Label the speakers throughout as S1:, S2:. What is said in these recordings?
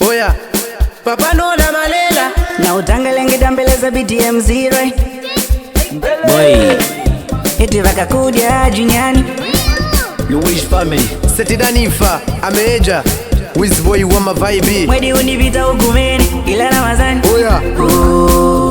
S1: Oya Papa Nola Malela
S2: na utangalengeta mbele za BTM Zero boy eti vakakudia junyani
S1: Louis family Setidanifa ameja Wizboy wa mavibe
S2: mwedi univita ukumeni ila Ramadhani
S1: Oya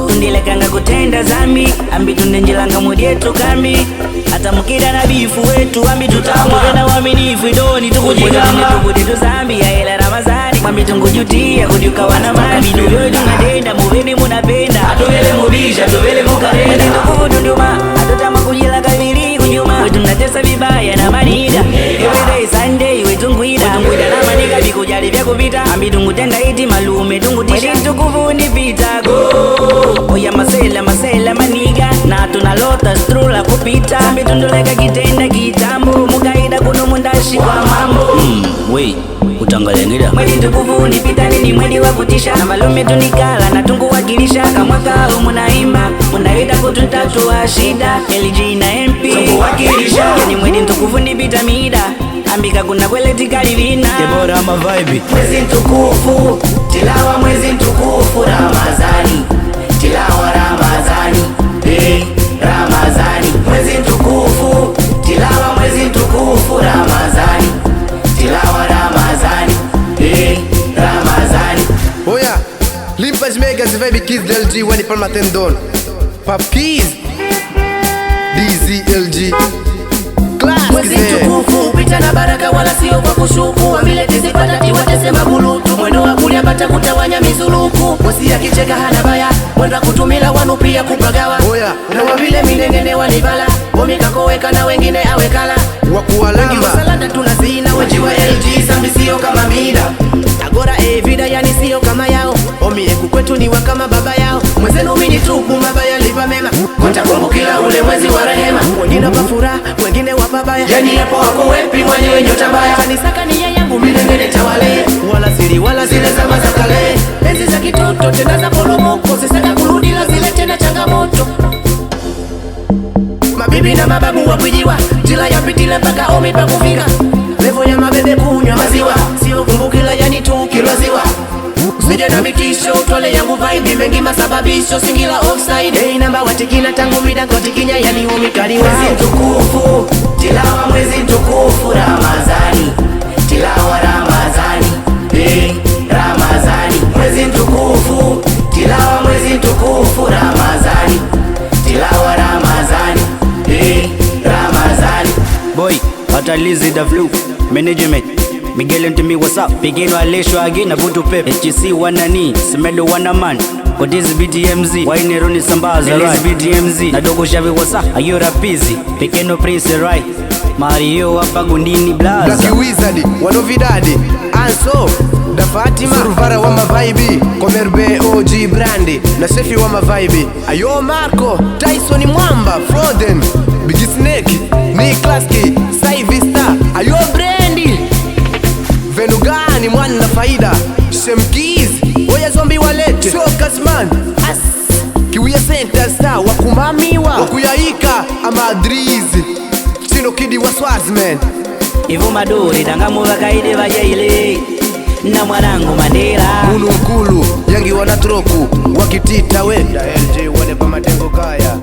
S2: tundilekanga kutenda zambi ambi tundenjilanga mudietu kambi hata mukida na bifu wetu ambi tutamu wena waminifu idoni tukujigamba tukuditu zambi ya ila Ramadhani ambi tungujutia kudiuka wana mani bidu yodu nadenda muveni munapenda atuvele mubisha atuvele mukarenda tukudu nduma atutama kujila kavili kunyuma wetu natesa vibaya na maniga everyday Sunday wetunguida na maniga bikujali vya kupita ambi tungutenga iti malume tungutisha tukufu nipita go oya masela maniga na tunalota strula kupita ambi tundoleka kitenda kitambo mukaida kuno mundashi kwa mambo
S3: Wei, utangalengida
S2: mwedi tukufu nipita nini mwedi wa kutisha na malume tunikala na tungu wakilisha kamwaka huu munaimba munaida kututatua shida LG na MP tungu wakilisha yani mwedi tukufu nipita mida ambika kuna kwele tikalivina
S1: Debora mavibe
S2: mwezi tukufu tilawa mwezi tukufu Ramadhani tilawa Ramadhani Ramadhani mwezi tukufu tilawa mwezi tukufu Ramadhani tilawa Ramadhani Ramadhani
S1: Oya Limpas Megas vibe Kids LG wani palma tendon Pop Keys DZLG
S2: mwezi tukufu pita na baraka wala sio kwa kushuku wamile tizipata tiwatese magulutu mwendo wa kulia bata kutawanya mizuluku mwezi ya kicheka hana baya mwenda kutumila wanu pia kupagawa
S1: Oya
S2: na wavile minengene wanibala omikakoweka na wengine awekala
S1: Wakualamba
S2: wengi wasalanda tunazina weji wa LG sambi sio kama mida agora vida yani sio kama yao omi eku kwetu ni wakama baba yao mwezenu mini tupu mabaya lipa mema konta kumbukila ule mwezi wa rehema wengine wapafura wengine wapabaya yani yapo wako wepi mwenyewe nyota mbaya kanisaka ni ya yangu minengene tawale wala siri wala zile zama za kale enzi za kitoto tena za polomoko sisaka kurudila zile tena changamoto mabibi na mababu wapijiwa jila ya pitile mpaka omi pakufika levo ya mabebe kunywa maziwa sio kumbukila yani tu kilwaziwa usije na mitisho utole yangu vibe mengi masababisho singila offside hey namba watikina tangu mida kotikinya yani umikali mwezi tukufu tilawa mwezi tukufu Ramadhani tilawa Ramadhani Ramadhani mwezi tukufu tilawa mwezi tukufu Ramadhani tilawa Ramadhani Ramadhani
S3: Boy, atalizi da flu Management Miguel and me what's up Pigeno alesho again na butu pepe HC wanani Semedo wana man Kotizi BTMZ Waine roni sambaza right BTMZ na dogo shavi what's up Ayora pizi Pigeno Prince right Mario wapa gundini blaza
S1: Blacky Wizard Wanovidadi Anso Da Fatima Survara wa mavibe Komerbe OG Brandy na Sefi wa mavibe Ayo Marco Tyson Mwamba Froden Big Snake Niklaski Saivista Ayo Brandy Venugani mwana faida Shemkiz Oya zombi walete Shokasman As Kiwia Center Star Wakumamiwa Wakuyaika Amadrizi Chino Kidi wa Swazman
S2: Ivo maduri tangamu wakaide vajaile na mwanangu Mandela
S1: Munu mkulu Yangi wanatroku Wakitita wenda LJ wane pa matengo kaya